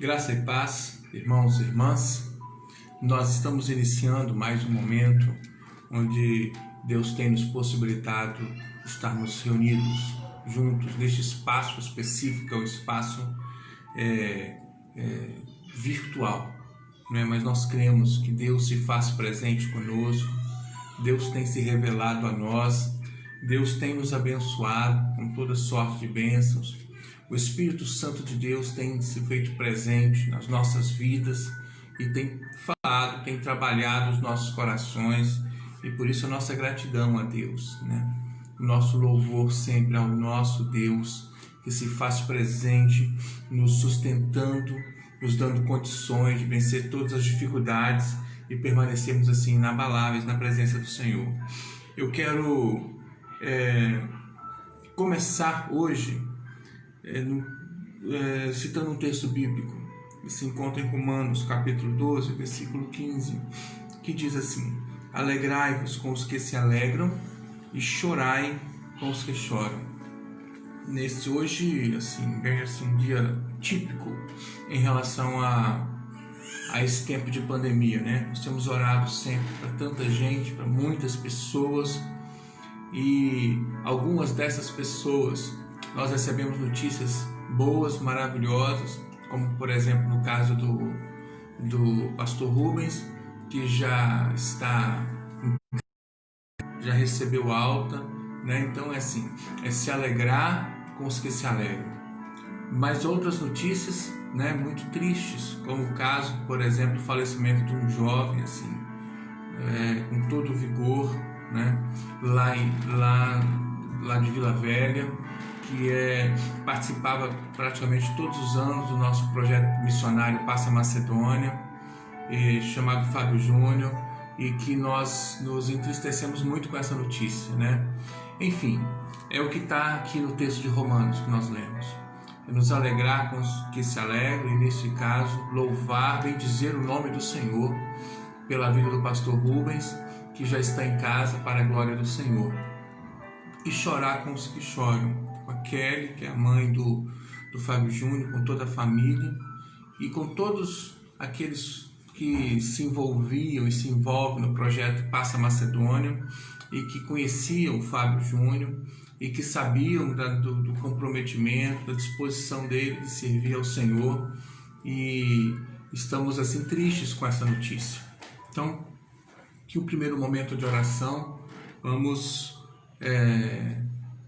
Graça e paz, irmãos e irmãs. Nós estamos iniciando mais um momento onde Deus tem nos possibilitado estarmos reunidos juntos neste espaço específico, que é o espaço virtual, né? Mas nós cremos que Deus se faz presente conosco, Deus tem se revelado a nós, Deus tem nos abençoado com toda sorte de bênçãos. O Espírito Santo de Deus tem se feito presente nas nossas vidas e tem falado, tem trabalhado os nossos corações, e por isso a nossa gratidão a Deus, né? O nosso louvor sempre ao nosso Deus, que se faz presente, nos sustentando, nos dando condições de vencer todas as dificuldades e permanecermos assim inabaláveis na presença do Senhor. Eu quero começar hoje citando um texto bíblico que se encontra em Romanos capítulo 12, versículo 15, que diz assim: alegrai-vos com os que se alegram e chorai com os que choram. Nesse hoje, bem um dia típico em relação a esse tempo de pandemia, né? Nós temos orado sempre para tanta gente, para muitas pessoas, e algumas dessas pessoas nós recebemos notícias boas, maravilhosas, como por exemplo no caso do pastor Rubens, que já recebeu alta, né? Então é se alegrar com os que se alegram. Mas outras notícias, né, muito tristes, como o caso, por exemplo, do falecimento de um jovem com todo o vigor, né, lá de Vila Velha, que participava praticamente todos os anos do nosso projeto missionário Passa Macedônia, chamado Fábio Júnior, e que nós nos entristecemos muito com essa notícia, né? Enfim, é o que está aqui no texto de Romanos que nós lemos. É nos alegrar com os que se alegram, e neste caso, louvar, bendizer o nome do Senhor pela vida do pastor Rubens, que já está em casa para a glória do Senhor. E chorar com os que choram, com a Kelly, que é a mãe do Fábio Júnior, com toda a família, e com todos aqueles que se envolviam e se envolvem no projeto Passa Macedônia, e que conheciam o Fábio Júnior, e que sabiam do comprometimento, da disposição dele de servir ao Senhor, e estamos tristes com essa notícia. Então, que o primeiro momento de oração, vamos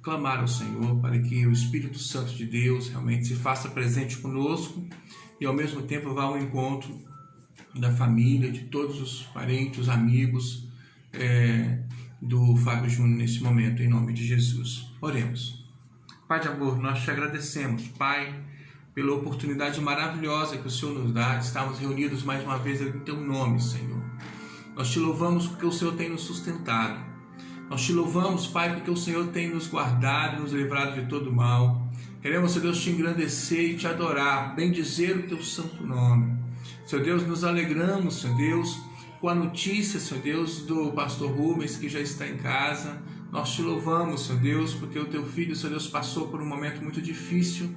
clamar ao Senhor para que o Espírito Santo de Deus realmente se faça presente conosco e ao mesmo tempo vá ao encontro da família, de todos os parentes, os amigos do Fábio Júnior nesse momento, em nome de Jesus. Oremos. Pai de amor, nós te agradecemos, Pai, pela oportunidade maravilhosa que o Senhor nos dá de estarmos reunidos mais uma vez em Teu nome, Senhor. Nós te louvamos porque o Senhor tem nos sustentado. Nós te louvamos, Pai, porque o Senhor tem nos guardado e nos livrado de todo mal. Queremos, Senhor Deus, te engrandecer e te adorar, bendizer o Teu santo nome. Senhor Deus, nos alegramos, Senhor Deus, com a notícia, Senhor Deus, do pastor Rubens, que já está em casa. Nós te louvamos, Senhor Deus, porque o Teu filho, Senhor Deus, passou por um momento muito difícil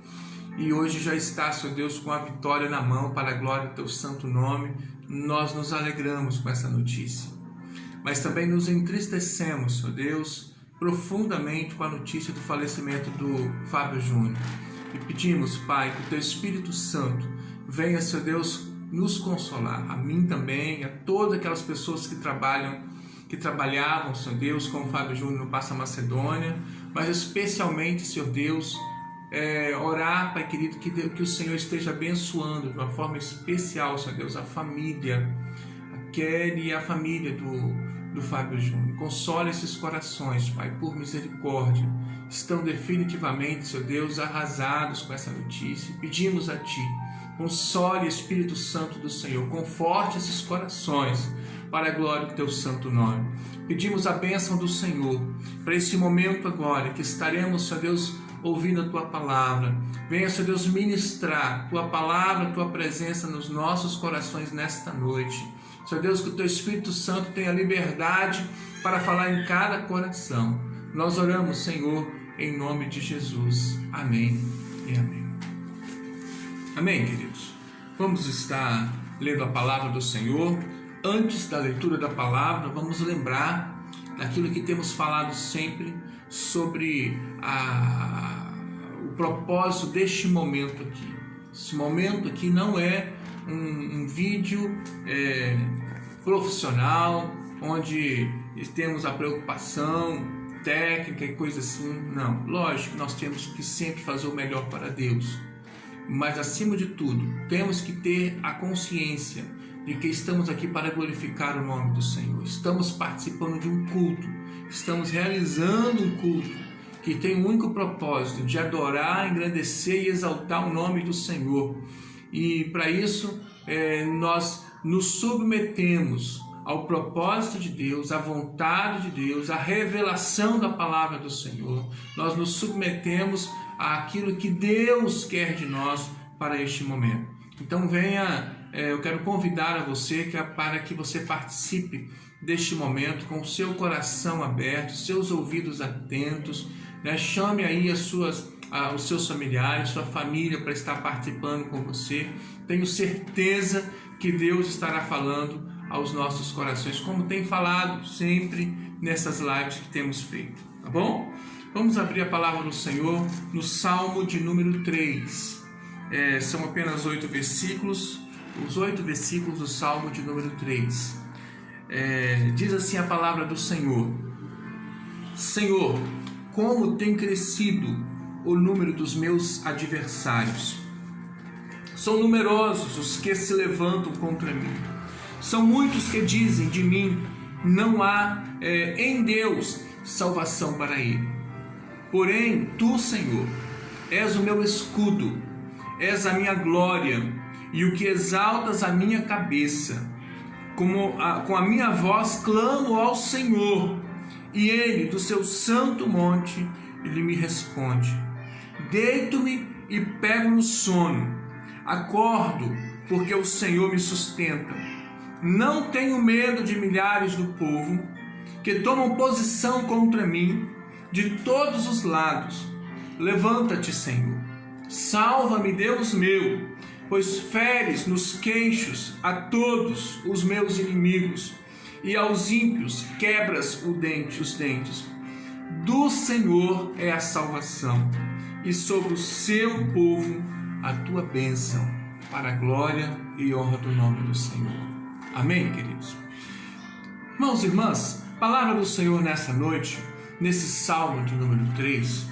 e hoje já está, Senhor Deus, com a vitória na mão para a glória do Teu santo nome. Nós nos alegramos com essa notícia, mas também nos entristecemos, Senhor Deus, profundamente com a notícia do falecimento do Fábio Júnior. E pedimos, Pai, que o Teu Espírito Santo venha, Senhor Deus, nos consolar, a mim também, a todas aquelas pessoas que trabalhavam, Senhor Deus, com o Fábio Júnior no Passa Macedônia, mas especialmente, Senhor Deus, orar, Pai querido, que o Senhor esteja abençoando de uma forma especial, Senhor Deus, a família, a Kelly e a família do Fábio Júnior. Console esses corações, Pai, por misericórdia. Estão definitivamente, Senhor Deus, arrasados com essa notícia. Pedimos a Ti, console, Espírito Santo do Senhor, conforte esses corações para a glória do Teu santo nome. Pedimos a bênção do Senhor para esse momento agora, que estaremos, Senhor Deus, ouvindo a Tua palavra. Venha, Senhor Deus, ministrar Tua palavra, Tua presença nos nossos corações nesta noite. Senhor Deus, que o Teu Espírito Santo tenha liberdade para falar em cada coração. Nós oramos, Senhor, em nome de Jesus. Amém e amém. Amém, queridos. Vamos estar lendo a palavra do Senhor. Antes da leitura da palavra, vamos lembrar daquilo que temos falado sempre sobre o propósito deste momento aqui. Esse momento aqui não é um vídeo profissional, onde temos a preocupação técnica e coisa assim. Não, lógico que nós temos que sempre fazer o melhor para Deus, mas acima de tudo, temos que ter a consciência de que estamos aqui para glorificar o nome do Senhor. Estamos participando de um culto, estamos realizando um culto que tem o único propósito de adorar, engrandecer e exaltar o nome do Senhor. E para isso nós nos submetemos ao propósito de Deus, à vontade de Deus, à revelação da palavra do Senhor. Nós nos submetemos àquilo que Deus quer de nós para este momento. Então eu quero convidar a você para que você participe deste momento com o seu coração aberto, seus ouvidos atentos, né? Chame aí os seus familiares, sua família para estar participando com você. Tenho certeza que Deus estará falando aos nossos corações, como tem falado sempre nessas lives que temos feito, tá bom? Vamos abrir a palavra do Senhor no Salmo de número 3. São apenas 8 versículos, os 8 versículos do Salmo de número 3. Diz assim a palavra do Senhor: Senhor, como tem crescido o número dos meus adversários. São numerosos os que se levantam contra mim. São muitos que dizem de mim, não há em Deus salvação para ele. Porém, tu, Senhor, és o meu escudo, és a minha glória e o que exaltas a minha cabeça. Com a minha voz clamo ao Senhor, e ele, do seu santo monte, ele me responde. Deito-me e pego no sono, acordo, porque o Senhor me sustenta. Não tenho medo de milhares do povo que tomam posição contra mim de todos os lados. Levanta-te, Senhor. Salva-me, Deus meu, pois feres nos queixos a todos os meus inimigos e aos ímpios quebras os dentes. Do Senhor é a salvação e sobre o seu povo a tua bênção, para a glória e honra do nome do Senhor. Amém, queridos? Irmãos e irmãs, palavra do Senhor nessa noite, nesse Salmo de número 3,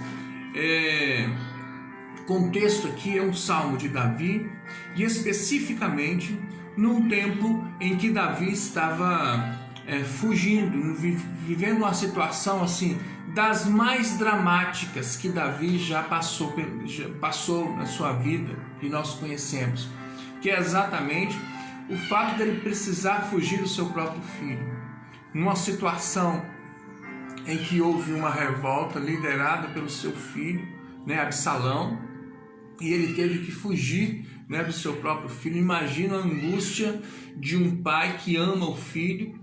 contexto aqui é um Salmo de Davi, e especificamente num tempo em que Davi estava fugindo, vivendo uma situação assim, das mais dramáticas que Davi já passou na sua vida, que nós conhecemos, que é exatamente o fato dele precisar fugir do seu próprio filho, numa situação em que houve uma revolta liderada pelo seu filho, Absalão, e ele teve que fugir, do seu próprio filho. Imagina a angústia de um pai que ama o filho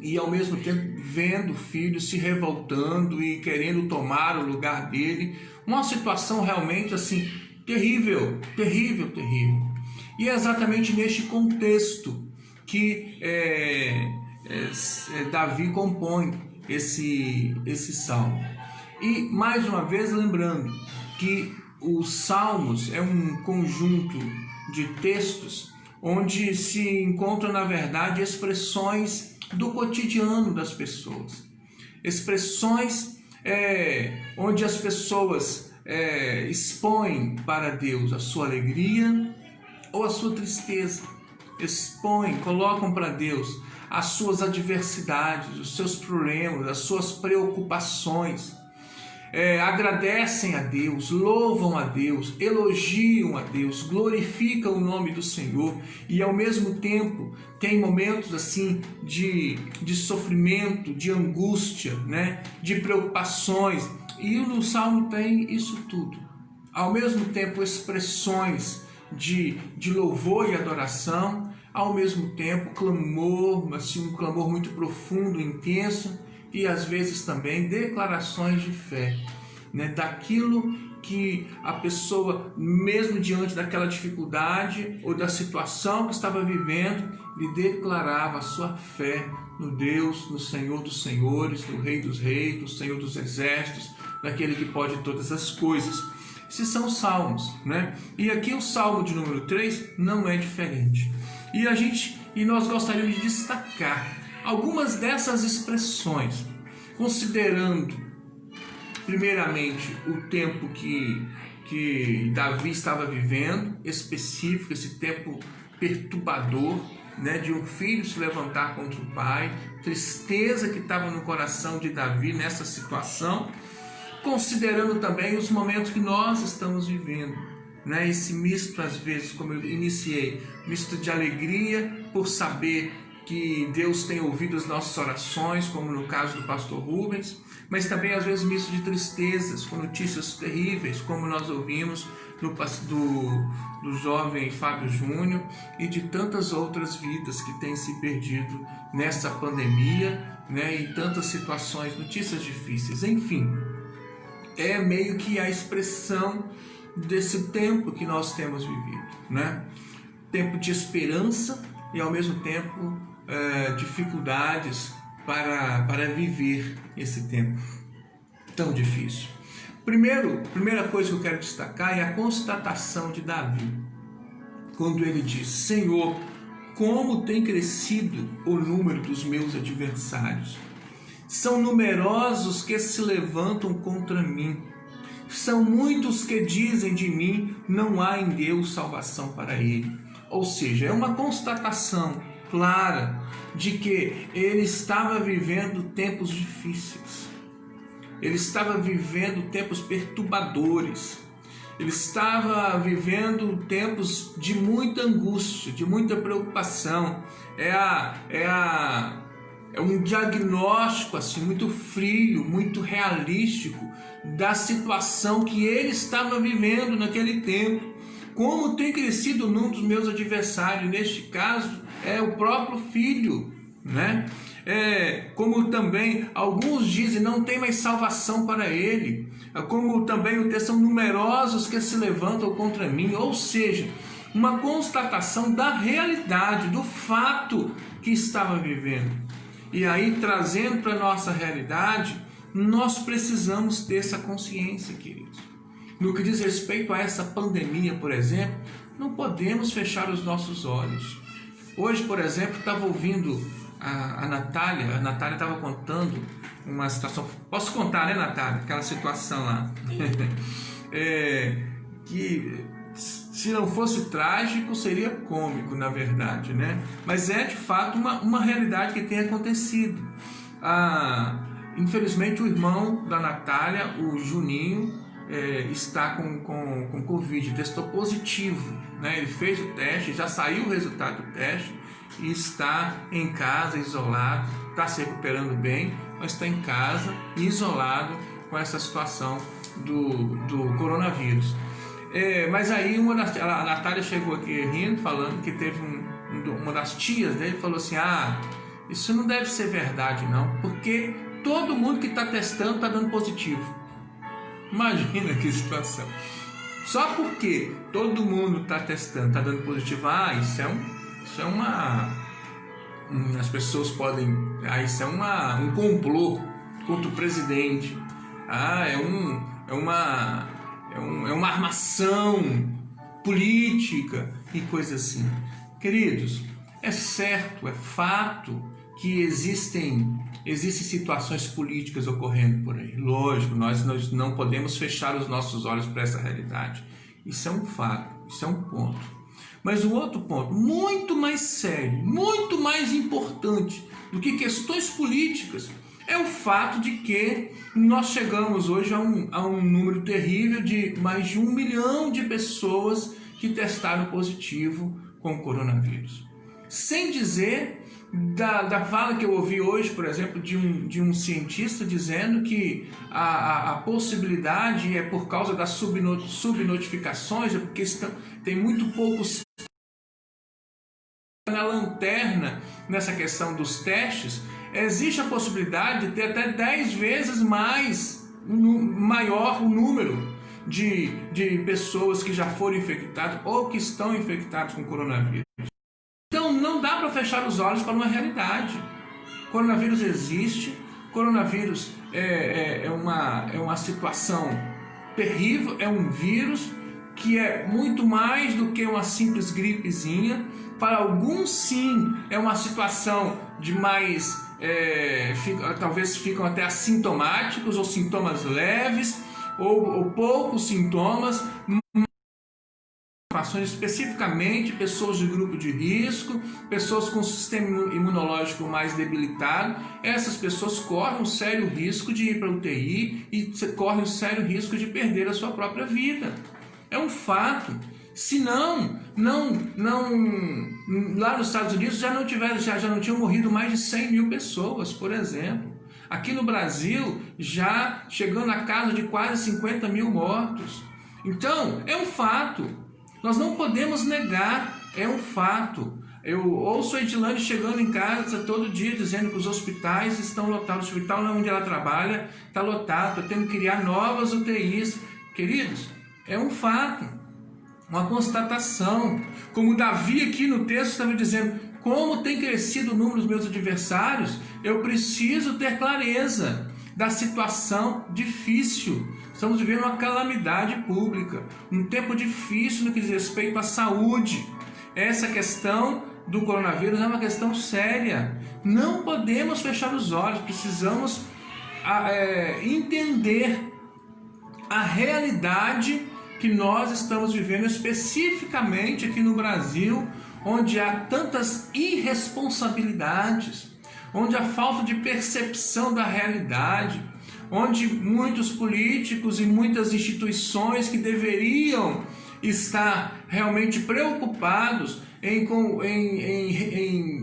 e ao mesmo tempo vendo o filho se revoltando e querendo tomar o lugar dele. Uma situação realmente assim terrível. E é exatamente neste contexto que Davi compõe esse salmo. E mais uma vez lembrando que os salmos é um conjunto de textos onde se encontram, na verdade, expressões do cotidiano das pessoas. Expressões onde as pessoas expõem para Deus a sua alegria ou a sua tristeza, colocam para Deus as suas adversidades, os seus problemas, as suas preocupações, agradecem a Deus, louvam a Deus, elogiam a Deus, glorificam o nome do Senhor, e ao mesmo tempo tem momentos assim de sofrimento, de angústia, de preocupações, e no Salmo tem isso tudo. Ao mesmo tempo expressões de louvor e adoração, ao mesmo tempo clamor, assim, um clamor muito profundo, intenso, e às vezes também declarações de fé, daquilo que a pessoa, mesmo diante daquela dificuldade ou da situação que estava vivendo, ele declarava a sua fé no Deus, no Senhor dos Senhores, no Rei dos Reis, no Senhor dos Exércitos, naquele que pode todas as coisas. Esses são os salmos, né? E aqui o salmo de número 3 não é diferente. E nós gostaríamos de destacar algumas dessas expressões, considerando primeiramente o tempo que Davi estava vivendo, específico, esse tempo perturbador, né, de um filho se levantar contra o pai, tristeza que estava no coração de Davi nessa situação, considerando também os momentos que nós estamos vivendo, né, esse misto, às vezes, como eu iniciei, misto de alegria por saber que Deus tem ouvido as nossas orações, como no caso do pastor Rubens, mas também às vezes misto de tristezas, com notícias terríveis, como nós ouvimos do jovem Fábio Júnior e de tantas outras vidas que têm se perdido nessa pandemia, né, e tantas situações, notícias difíceis, enfim, é meio que a expressão desse tempo que nós temos vivido, né? Tempo de esperança e ao mesmo tempo dificuldades para viver esse tempo tão difícil. Primeira coisa que eu quero destacar é a constatação de Davi, quando ele diz: Senhor, como tem crescido o número dos meus adversários. São numerosos que se levantam contra mim. São muitos que dizem de mim, não há em Deus salvação para ele. Ou seja, é uma constatação clara de que ele estava vivendo tempos difíceis. Ele estava vivendo tempos perturbadores. Ele estava vivendo tempos de muita angústia, de muita preocupação. É um diagnóstico assim, muito frio, muito realístico da situação que ele estava vivendo naquele tempo. Como tem crescido o número dos meus adversários, neste caso é o próprio filho, né? Como também alguns dizem, não tem mais salvação para ele. Como também o texto, são numerosos que se levantam contra mim. Ou seja, uma constatação da realidade, do fato que estava vivendo. E aí, trazendo para a nossa realidade, nós precisamos ter essa consciência, queridos. No que diz respeito a essa pandemia, por exemplo, não podemos fechar os nossos olhos. Hoje, por exemplo, estava ouvindo a Natália estava contando uma situação, posso contar, né, Natália? Aquela situação lá, que se não fosse trágico, seria cômico, na verdade, né? Mas é de fato uma realidade que tem acontecido. Infelizmente, o irmão da Natália, o Juninho, está com Covid, testou positivo, né? Ele fez o teste, já saiu o resultado do teste e está em casa, isolado, está se recuperando bem, mas está em casa, isolado com essa situação do coronavírus. Mas aí a Natália chegou aqui rindo, falando que teve uma das tias dele falou assim: isso não deve ser verdade não, porque todo mundo que está testando está dando positivo. Imagina que situação. Só porque todo mundo está testando, está dando positivo, isso é uma... As pessoas podem... isso é um complô contra o presidente. É uma armação política e coisa assim. Queridos, é certo, é fato que existem situações políticas ocorrendo por aí. Lógico, nós não podemos fechar os nossos olhos para essa realidade. Isso é um fato, isso é um ponto. Mas o outro ponto, muito mais sério, muito mais importante do que questões políticas, é o fato de que nós chegamos hoje a um número terrível de mais de 1 milhão de pessoas que testaram positivo com o coronavírus. Sem dizer da fala que eu ouvi hoje, por exemplo, de um cientista dizendo que a possibilidade é por causa das subnotificações, porque tem muito poucos na lanterna nessa questão dos testes. Existe a possibilidade de ter até 10 vezes maior o número de pessoas que já foram infectadas ou que estão infectadas com coronavírus. Então não dá para fechar os olhos para uma realidade. Coronavírus existe, coronavírus é uma situação terrível, é um vírus que é muito mais do que uma simples gripezinha. Para alguns sim, é uma situação de mais, talvez ficam até assintomáticos ou sintomas leves ou poucos sintomas, especificamente pessoas de grupo de risco, pessoas com sistema imunológico mais debilitado. Essas pessoas correm um sério risco de ir para a UTI e correm um sério risco de perder a sua própria vida. É um fato. Se não, lá nos Estados Unidos já não tinham morrido mais de 100 mil pessoas, por exemplo. Aqui no Brasil, já chegando a casa de quase 50 mil mortos. Então, é um fato. Nós não podemos negar, é um fato. Eu ouço a Edilane chegando em casa todo dia dizendo que os hospitais estão lotados. O hospital onde ela trabalha está lotado, está tendo que criar novas UTIs. Queridos, é um fato, uma constatação. Como Davi aqui no texto estava dizendo, como tem crescido o número dos meus adversários, eu preciso ter clareza da situação difícil. Estamos vivendo uma calamidade pública, um tempo difícil no que diz respeito à saúde. Essa questão do coronavírus é uma questão séria. Não podemos fechar os olhos, precisamos entender a realidade que nós estamos vivendo, especificamente aqui no Brasil, onde há tantas irresponsabilidades, onde há falta de percepção da realidade, onde muitos políticos e muitas instituições que deveriam estar realmente preocupados em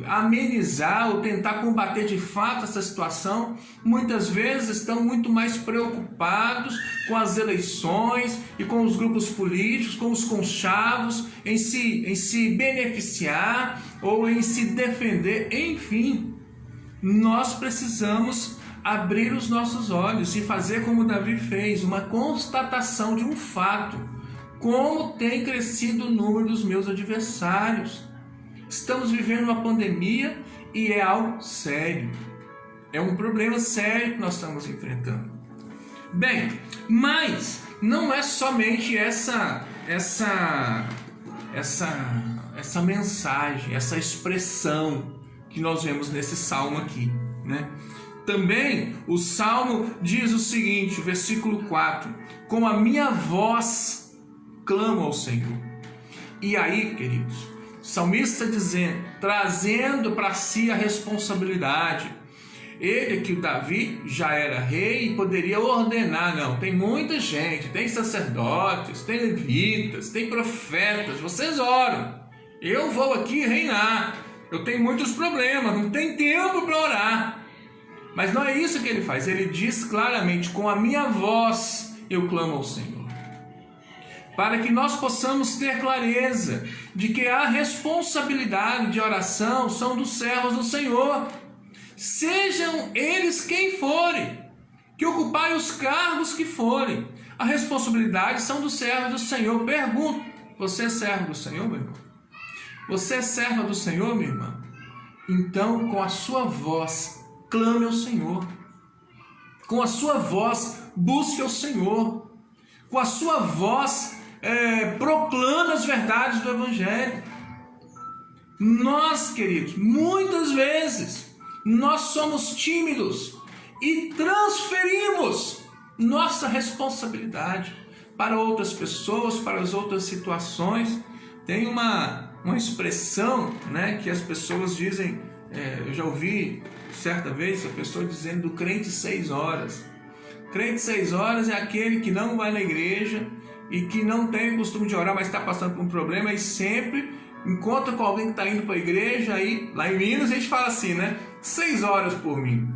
amenizar ou tentar combater de fato essa situação, muitas vezes estão muito mais preocupados com as eleições e com os grupos políticos, com os conchavos, em se beneficiar ou em se defender. Enfim, nós precisamos abrir os nossos olhos e fazer como Davi fez, uma constatação de um fato. Como tem crescido o número dos meus adversários. Estamos vivendo uma pandemia e é algo sério. É um problema sério que nós estamos enfrentando. Bem, mas não é somente essa mensagem, essa expressão que nós vemos nesse salmo aqui, né? Também o salmo diz o seguinte, versículo 4: com a minha voz clamo ao Senhor. E aí, queridos, o salmista dizendo, trazendo para si a responsabilidade. Ele, que o Davi já era rei e poderia ordenar, não, tem muita gente, tem sacerdotes, tem levitas, tem profetas, vocês oram, eu vou aqui reinar, eu tenho muitos problemas, não tem tempo para orar. Mas não é isso que ele faz, ele diz claramente, com a minha voz eu clamo ao Senhor. Para que nós possamos ter clareza de que a responsabilidade de oração são dos servos do Senhor. Sejam eles quem forem, que ocuparem os cargos que forem, a responsabilidade são dos servos do Senhor. Pergunto, você é servo do Senhor, meu irmão? Você é serva do Senhor, minha irmã? Então, com a sua voz, clame ao Senhor. Com a sua voz, busque ao Senhor. Com a sua voz, proclame as verdades do Evangelho. Nós, queridos, muitas vezes nós somos tímidos e transferimos nossa responsabilidade para outras pessoas, para as outras situações. Tem uma expressão, né, que as pessoas dizem, eu já ouvi certa vez a pessoa dizendo do crente 6 horas. Crente 6 horas é aquele que não vai na igreja e que não tem o costume de orar, mas está passando por um problema e sempre encontra com alguém que está indo para a igreja. Aí, lá em Minas a gente fala assim, né? 6 horas por mim.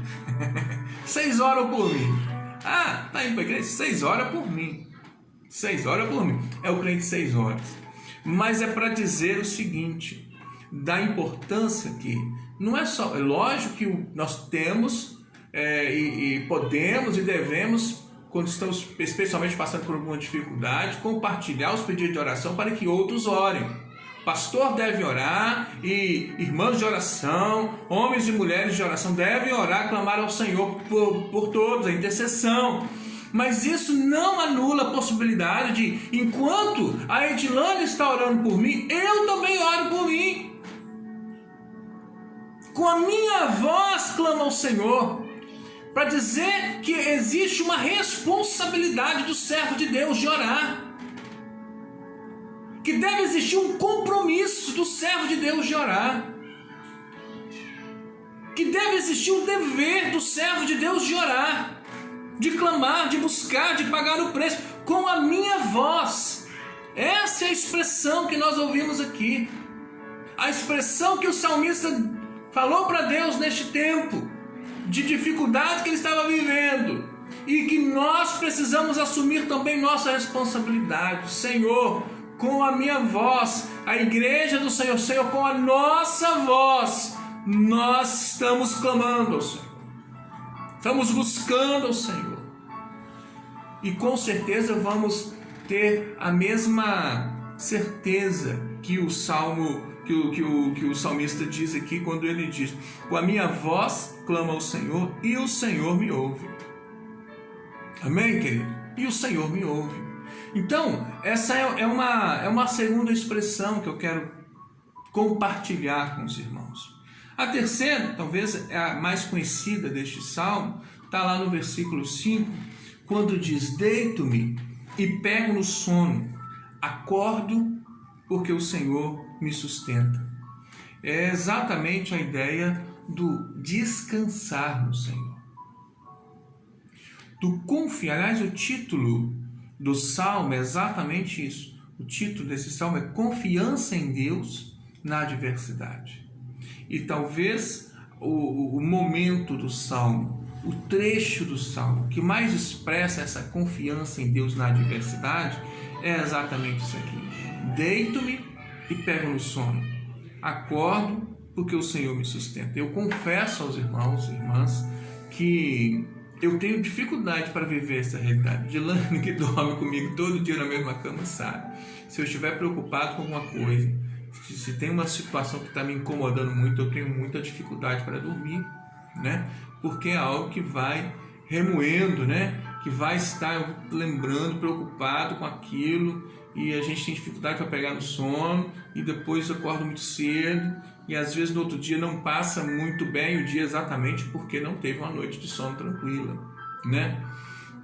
6 horas por mim. Ah, está indo para a igreja? 6 horas por mim. 6 horas por mim. É o crente 6 horas. Mas é para dizer o seguinte, da importância que não é só, é lógico que nós temos e podemos e devemos quando estamos especialmente passando por alguma dificuldade, compartilhar os pedidos de oração para que outros orem. O pastor deve orar e irmãos de oração, homens e mulheres de oração devem orar, clamar ao Senhor por todos, a intercessão. Mas isso não anula a possibilidade de, enquanto a Edilane está orando por mim, eu também oro por mim. Com a minha voz clamo ao Senhor, para dizer que existe uma responsabilidade do servo de Deus de orar. Que deve existir um compromisso do servo de Deus de orar. Que deve existir um dever do servo de Deus de orar. De clamar, de buscar, de pagar o preço com a minha voz. Essa é a expressão que nós ouvimos aqui. A expressão que o salmista falou para Deus neste tempo de dificuldade que ele estava vivendo e que nós precisamos assumir também nossa responsabilidade. Senhor, com a minha voz, a igreja do Senhor, Senhor, com a nossa voz, nós estamos clamando ao Senhor. Estamos buscando ao Senhor. E com certeza vamos ter a mesma certeza que o salmo, que o salmista diz aqui, quando ele diz: com a minha voz clama ao Senhor e o Senhor me ouve. Amém, querido? E o Senhor me ouve. Então, essa é uma segunda expressão que eu quero compartilhar com os irmãos. A terceira, talvez é a mais conhecida deste salmo, está lá no versículo 5, quando diz: deito-me e pego no sono, acordo porque o Senhor me sustenta. É exatamente a ideia do descansar no Senhor. Do confiar. Aliás, o título do salmo é exatamente isso. O título desse salmo é Confiança em Deus na Adversidade. E talvez o momento do salmo, o trecho do salmo que mais expressa essa confiança em Deus na adversidade é exatamente isso aqui: deito-me e pego no sono, acordo porque o Senhor me sustenta. Eu confesso aos irmãos e irmãs que eu tenho dificuldade para viver essa realidade. Dilane, que dorme comigo todo dia na mesma cama, sabe? Se eu estiver preocupado com alguma coisa, se tem uma situação que está me incomodando muito, eu tenho muita dificuldade para dormir, né? Porque é algo que vai remoendo, né? Que vai estar lembrando, preocupado com aquilo, e a gente tem dificuldade para pegar no sono, e depois eu acordo muito cedo, e às vezes no outro dia não passa muito bem o dia exatamente porque não teve uma noite de sono tranquila, né?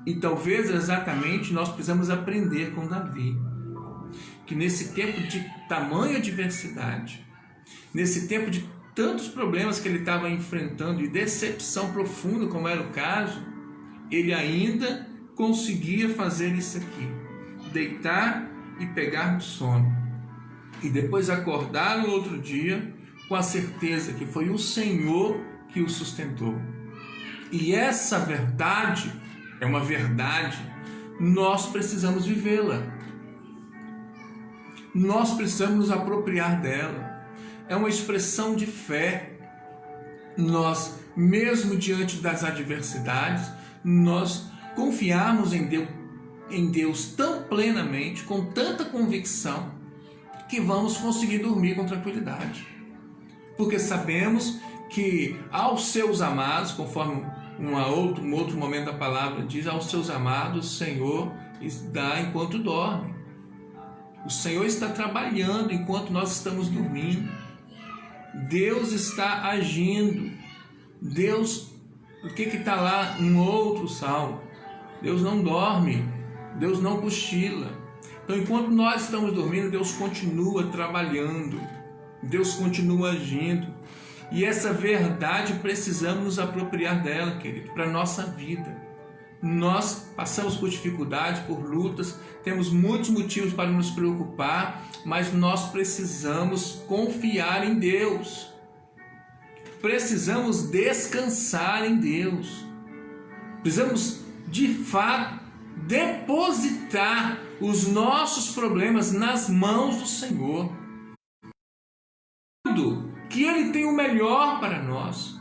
E talvez exatamente nós precisamos aprender com Davi, que nesse tempo de tamanha adversidade, nesse tempo de tantos problemas que ele estava enfrentando e decepção profunda, como era o caso, ele ainda conseguia fazer isso aqui: deitar e pegar no sono, e depois acordar no outro dia com a certeza que foi o Senhor que o sustentou. E essa verdade é uma verdade, nós precisamos vivê-la. Nós precisamos nos apropriar dela. É uma expressão de fé. Nós, mesmo diante das adversidades, nós confiarmos em Deus tão plenamente, com tanta convicção, que vamos conseguir dormir com tranquilidade. Porque sabemos que aos seus amados, conforme um outro momento da palavra diz, aos seus amados o Senhor dá enquanto dorme. O Senhor está trabalhando enquanto nós estamos dormindo. Deus está agindo. Deus, o que está lá no outro salmo? Deus não dorme, Deus não cochila. Então, enquanto nós estamos dormindo, Deus continua trabalhando, Deus continua agindo. E essa verdade precisamos nos apropriar dela, querido, para a nossa vida. Nós passamos por dificuldades, por lutas, temos muitos motivos para nos preocupar, mas nós precisamos confiar em Deus. Precisamos descansar em Deus. Precisamos, de fato, depositar os nossos problemas nas mãos do Senhor. Que Ele tem o melhor para nós,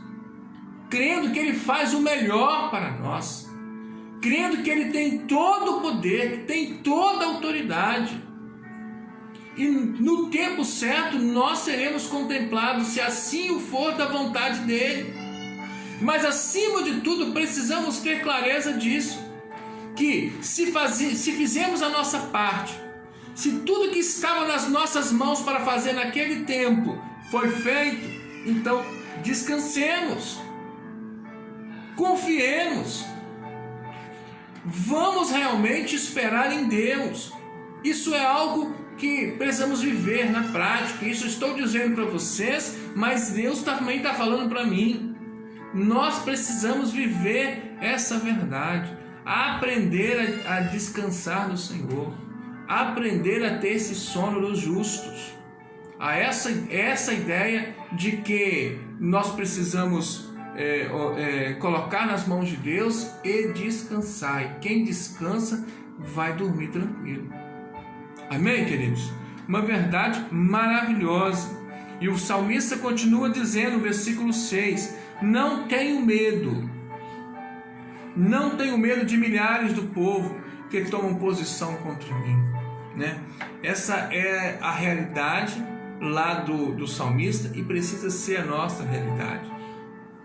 crendo que Ele faz o melhor para nós, crendo que Ele tem todo o poder, que tem toda a autoridade. E no tempo certo nós seremos contemplados, se assim o for da vontade dEle. Mas acima de tudo precisamos ter clareza disso, que se fizermos a nossa parte, se tudo que estava nas nossas mãos para fazer naquele tempo foi feito, então descansemos, confiemos, vamos realmente esperar em Deus. Isso é algo que precisamos viver na prática. Isso estou dizendo para vocês, mas Deus também está falando para mim. Nós precisamos viver essa verdade, aprender a descansar no Senhor, aprender a ter esse sono dos justos. A essa ideia de que nós precisamos colocar nas mãos de Deus e descansar. E quem descansa vai dormir tranquilo. Amém, queridos? Uma verdade maravilhosa. E o salmista continua dizendo no versículo 6: não tenho medo. Não tenho medo de milhares do povo que tomam posição contra mim. Né? Essa é a realidade lá do salmista e precisa ser a nossa realidade.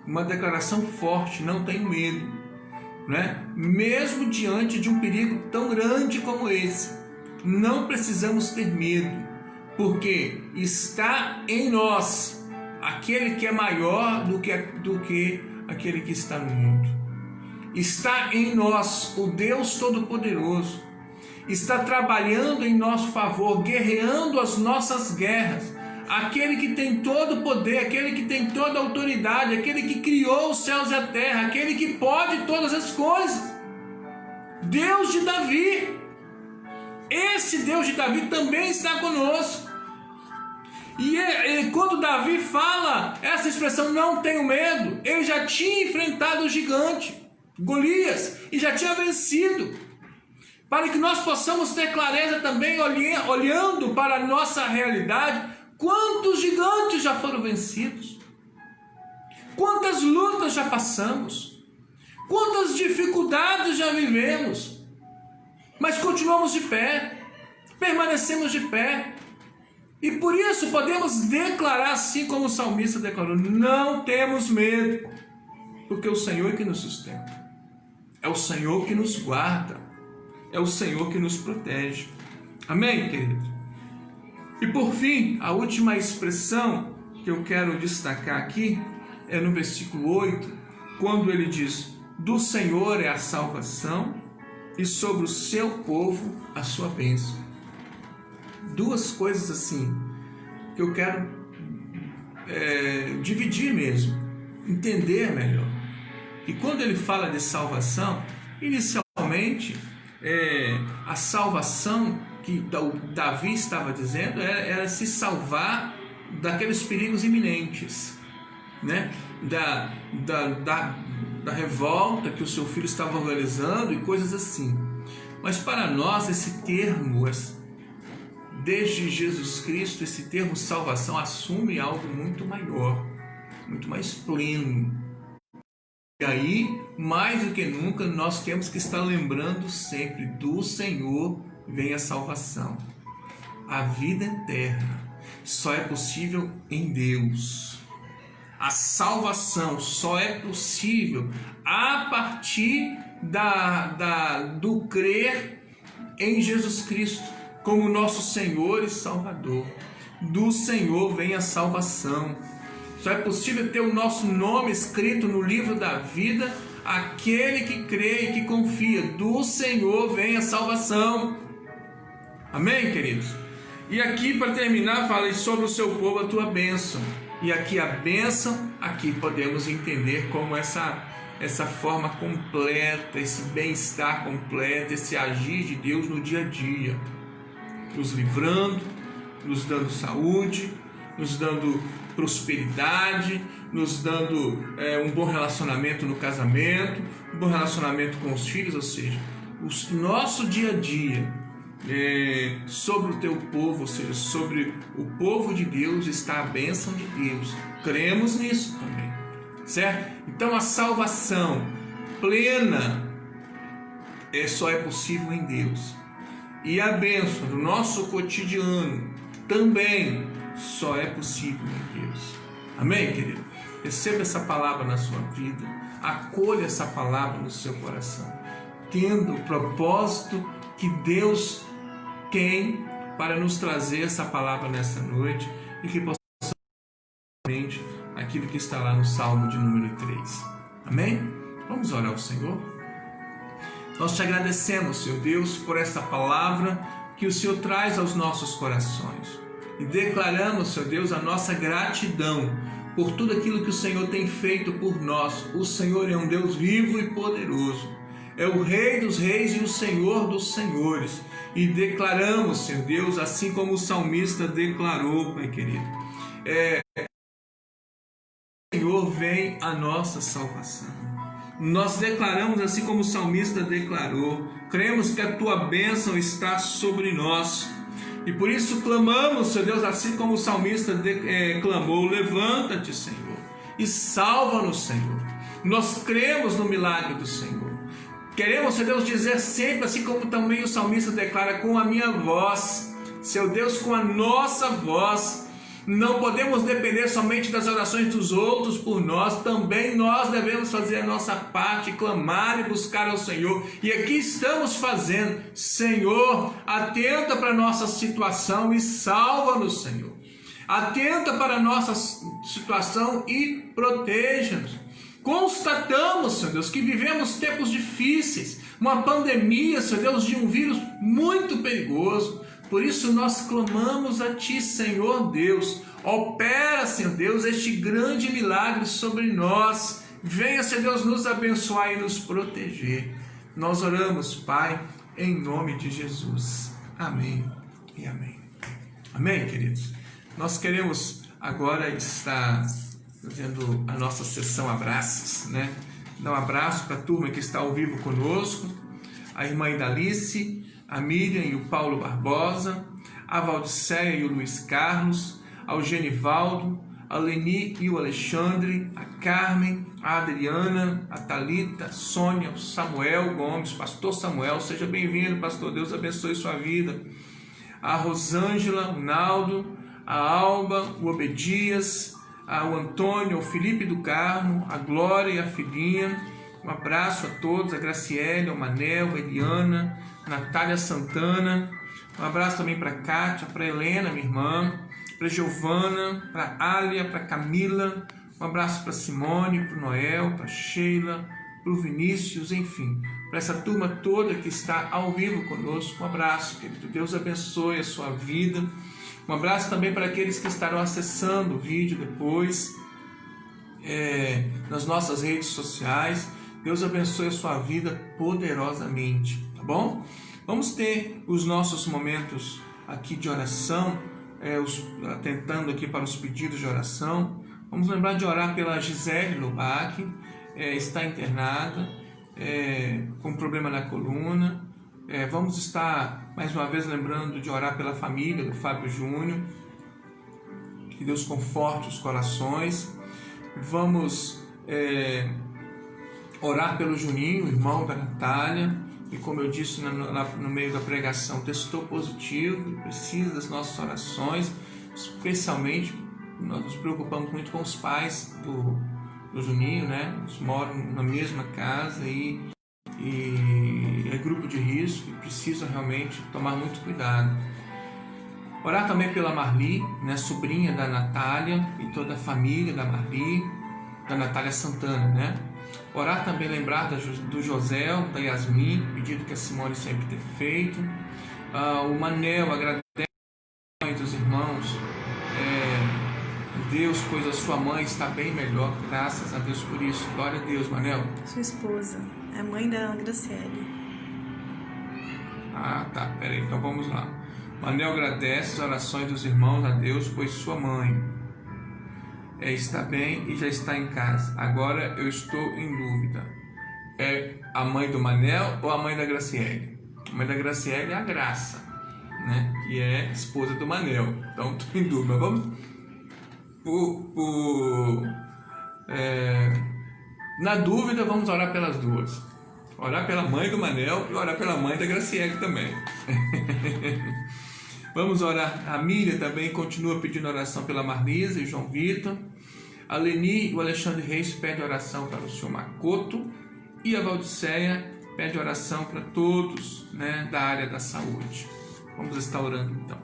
Uma declaração forte: não tenho medo. Né? Mesmo diante de um perigo tão grande como esse, não precisamos ter medo, porque está em nós aquele que é maior do que aquele que está no mundo. Está em nós o Deus Todo-Poderoso, está trabalhando em nosso favor, guerreando as nossas guerras, aquele que tem todo o poder, aquele que tem toda a autoridade, aquele que criou os céus e a terra, aquele que pode todas as coisas. Deus de Davi. Esse Deus de Davi também está conosco. E quando Davi fala essa expressão, não tenho medo, ele já tinha enfrentado o gigante Golias e já tinha vencido. Para que nós possamos ter clareza também, olhando para a nossa realidade, quantos gigantes já foram vencidos, quantas lutas já passamos, quantas dificuldades já vivemos, mas continuamos de pé, permanecemos de pé, e por isso podemos declarar assim como o salmista declarou: não temos medo, porque o Senhor é que nos sustenta, é o Senhor que nos guarda, é o Senhor que nos protege. Amém, querido? E por fim, a última expressão que eu quero destacar aqui é no versículo 8, quando ele diz: do Senhor é a salvação e sobre o seu povo a sua bênção. Duas coisas assim que eu quero dividir mesmo, entender melhor. E quando ele fala de salvação, inicialmente a salvação que Davi estava dizendo era se salvar daqueles perigos iminentes, né? Da revolta que o seu filho estava organizando e coisas assim. Mas para nós esse termo, desde Jesus Cristo, esse termo salvação assume algo muito maior, muito mais pleno. E aí, mais do que nunca, nós temos que estar lembrando sempre: do Senhor vem a salvação. A vida eterna só é possível em Deus. A salvação só é possível a partir do crer em Jesus Cristo como nosso Senhor e Salvador. Do Senhor vem a salvação. Só é possível ter o nosso nome escrito no livro da vida aquele que crê e que confia. Do Senhor vem a salvação. Amém, queridos? E aqui, para terminar, falei sobre o seu povo, a tua bênção. E aqui a bênção, aqui podemos entender como essa forma completa, esse bem-estar completo, esse agir de Deus no dia a dia, nos livrando, nos dando saúde, nos dando prosperidade, nos dando um bom relacionamento no casamento, um bom relacionamento com os filhos, ou seja, o nosso dia a dia. Sobre o teu povo, ou seja, sobre o povo de Deus está a bênção de Deus. Cremos nisso também, certo? Então a salvação plena só é possível em Deus. E a bênção do nosso cotidiano também só é possível em Deus. Amém, querido? Receba essa palavra na sua vida, acolha essa palavra no seu coração, tendo o propósito que Deus tem para nos trazer essa palavra nessa noite e que possamos aquilo que está lá no Salmo de número 3. Amém? Vamos orar ao Senhor? Nós te agradecemos, Senhor Deus, por essa palavra que o Senhor traz aos nossos corações. E declaramos, Senhor Deus, a nossa gratidão por tudo aquilo que o Senhor tem feito por nós. O Senhor é um Deus vivo e poderoso. É o Rei dos reis e o Senhor dos senhores. E declaramos, Senhor Deus, assim como o salmista declarou, Pai querido, Senhor, vem a nossa salvação. Nós declaramos assim como o salmista declarou, cremos que a tua bênção está sobre nós, e por isso clamamos, Senhor Deus, assim como o salmista clamou, levanta-te, Senhor, e salva-nos, Senhor. Nós cremos no milagre do Senhor. Queremos, Senhor Deus, dizer sempre, assim como também o salmista declara, com a minha voz, Senhor Deus, com a nossa voz. Não podemos depender somente das orações dos outros por nós, também nós devemos fazer a nossa parte, clamar e buscar ao Senhor. E aqui estamos fazendo. Senhor, atenta para a nossa situação e salva-nos, Senhor. Atenta para a nossa situação e proteja-nos. Constatamos, Senhor Deus, que vivemos tempos difíceis, uma pandemia, Senhor Deus, de um vírus muito perigoso. Por isso nós clamamos a Ti, Senhor Deus. Opera, Senhor Deus, este grande milagre sobre nós. Venha, Senhor Deus, nos abençoar e nos proteger. Nós oramos, Pai, em nome de Jesus. Amém e amém. Amém, queridos? Nós queremos agora estar fazendo a nossa sessão abraços, né? Dar um abraço para a turma que está ao vivo conosco, a irmã Idalice, a Miriam e o Paulo Barbosa, a Valdiceia e o Luiz Carlos, ao Genivaldo, a Leni e o Alexandre, a Carmen, a Adriana, a Thalita, a Sônia, o Samuel Gomes, pastor Samuel, seja bem-vindo, pastor, Deus abençoe sua vida, a Rosângela, o Naldo, a Alba, o Obedias, o Antônio, o Felipe do Carmo, a Glória e a filhinha. Um abraço a todos, a Graciele, o Manel, a Eliana, a Natália Santana. Um abraço também para a Kátia, para a Helena, minha irmã, para a Giovana, para a Alia, para a Camila. Um abraço para a Simone, para o Noel, para a Sheila, para o Vinícius, enfim, para essa turma toda que está ao vivo conosco. Um abraço, querido. Deus abençoe a sua vida. Um abraço também para aqueles que estarão acessando o vídeo depois, nas nossas redes sociais. Deus abençoe a sua vida poderosamente, tá bom? Vamos ter os nossos momentos aqui de oração, atentando aqui para os pedidos de oração. Vamos lembrar de orar pela Gisele Lubac, está internada, com problema na coluna. Vamos estar mais uma vez lembrando de orar pela família do Fábio Júnior, que Deus conforte os corações. Vamos orar pelo Juninho, irmão da Natália, e como eu disse no meio da pregação, testou positivo, precisa das nossas orações, especialmente nós nos preocupamos muito com os pais do Juninho, né? Eles moram na mesma casa e é grupo de risco e precisa realmente tomar muito cuidado. Orar também pela Marli, né, sobrinha da Natália e toda a família da Marli, da Natália Santana, né? Orar também, lembrar do José, da Yasmin, pedido que a Simone sempre tem feito. O Manel agradece dos irmãos, Deus, pois a sua mãe está bem melhor, graças a Deus por isso. Glória a Deus, Manel. Sua esposa, é a mãe da Graciele. Tá, peraí, então vamos lá. Manel agradece as orações dos irmãos a Deus, pois sua mãe está bem e já está em casa. Agora eu estou em dúvida. É a mãe do Manel ou a mãe da Graciele? A mãe da Graciele é a Graça, né? Que é esposa do Manel. Então estou em dúvida. Vamos na dúvida, vamos orar pelas duas. Orar pela mãe do Manel e orar pela mãe da Graciele também. Vamos orar. A Miriam também continua pedindo oração pela Marlisa e João Vitor. A Leni e o Alexandre Reis pedem oração para o senhor Macoto. E a Valdiceia pede oração para todos, né, da área da saúde. Vamos estar orando então.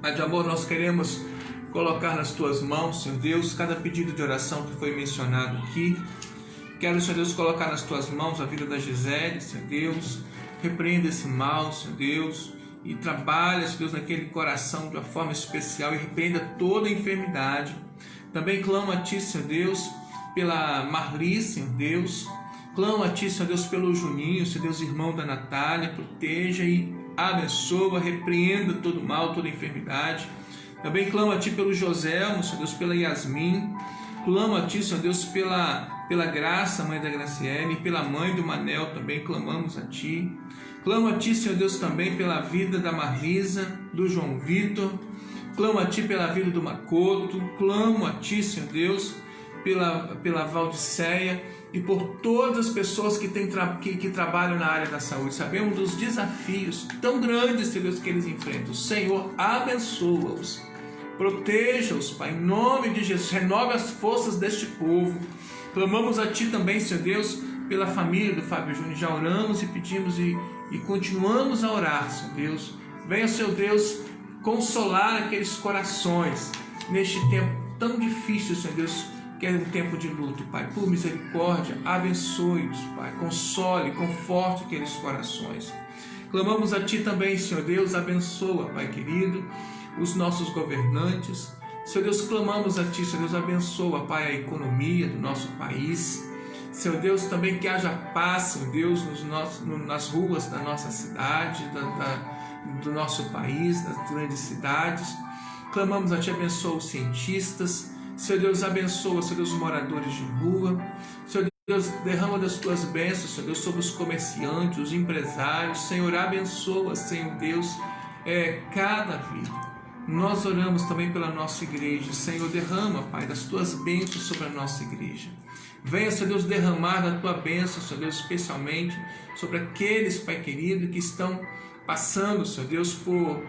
Pai de amor, nós queremos colocar nas tuas mãos, Senhor Deus, cada pedido de oração que foi mencionado aqui. Quero, Senhor Deus, colocar nas tuas mãos a vida da Gisele, Senhor Deus. Repreenda esse mal, Senhor Deus, e trabalha, Senhor Deus, naquele coração de uma forma especial e repreenda toda a enfermidade. Também clamo a Ti, Senhor Deus, pela Marli, Senhor Deus. Clamo a Ti, Senhor Deus, pelo Juninho, Senhor Deus, irmão da Natália. Proteja e abençoa, repreenda todo mal, toda enfermidade. Também clamo a Ti pelo Joselmo, Senhor Deus, pela Yasmin. Clamo a Ti, Senhor Deus, pela Graça, mãe da Graciele, e pela mãe do Manel também clamamos a Ti. Clamo a Ti, Senhor Deus, também pela vida da Marlisa, do João Vitor. Clamo a Ti pela vida do Macoto. Clamo a Ti, Senhor Deus, pela Valdiceia e por todas as pessoas que trabalham na área da saúde. Sabemos dos desafios tão grandes, Senhor Deus, que eles enfrentam. Senhor, abençoa-os. Proteja-os, Pai, em nome de Jesus. Renove as forças deste povo. Clamamos a Ti também, Senhor Deus, pela família do Fábio Júnior. Já oramos e pedimos e continuamos a orar, Senhor Deus. Venha, Senhor Deus, consolar aqueles corações neste tempo tão difícil, Senhor Deus, que é um tempo de luto, Pai. Por misericórdia, abençoe-os, Pai. Console, conforte aqueles corações. Clamamos a Ti também, Senhor Deus, abençoa, Pai querido, os nossos governantes. Senhor Deus, clamamos a Ti, Senhor Deus, abençoa, Pai, a economia do nosso país. Senhor Deus, também que haja paz, Senhor Deus, nas ruas da nossa cidade, do nosso país, das grandes cidades. Clamamos a Ti, abençoa os cientistas. Senhor Deus, abençoa, Senhor Deus, os moradores de rua. Senhor Deus, derrama das Tuas bênçãos, Senhor Deus, sobre os comerciantes, os empresários. Senhor, abençoa, Senhor Deus, cada vida. Nós oramos também pela nossa igreja. Senhor, derrama, Pai, das Tuas bênçãos sobre a nossa igreja. Venha, Senhor Deus, derramar da Tua bênção, Senhor Deus, especialmente sobre aqueles, Pai querido, que estão passando, Senhor Deus, por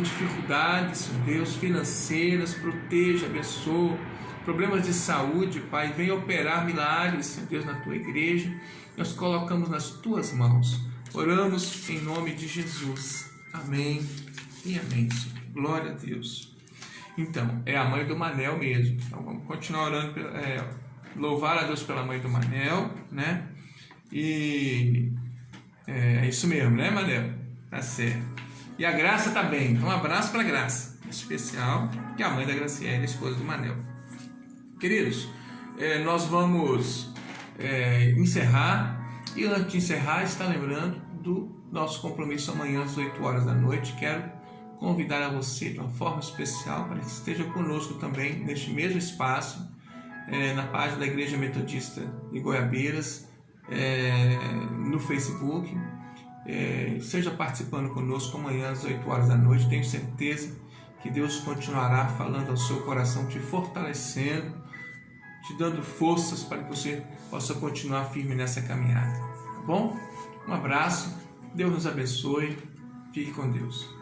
dificuldades, Senhor Deus, financeiras. Proteja, abençoa. Problemas de saúde, Pai, venha operar milagres, Senhor Deus, na Tua igreja. Nós colocamos nas Tuas mãos. Oramos em nome de Jesus. Amém e amém, Senhor. Glória a Deus. Então, é a mãe do Manel mesmo. Então, vamos continuar orando, louvar a Deus pela mãe do Manel, né? E é isso mesmo, né, Manel? Tá certo. E a Graça tá bem. Então, um abraço para a Graça, em especial, que é a mãe da Graciele, a esposa do Manel. Queridos, nós vamos encerrar. E antes de encerrar, está lembrando do nosso compromisso amanhã às 8 horas da noite. Quero convidar a você de uma forma especial para que esteja conosco também neste mesmo espaço, na página da Igreja Metodista de Goiabeiras, no Facebook. Seja participando conosco amanhã às 8 horas da noite. Tenho certeza que Deus continuará falando ao seu coração, te fortalecendo, te dando forças para que você possa continuar firme nessa caminhada. Tá bom? Um abraço, Deus nos abençoe, fique com Deus.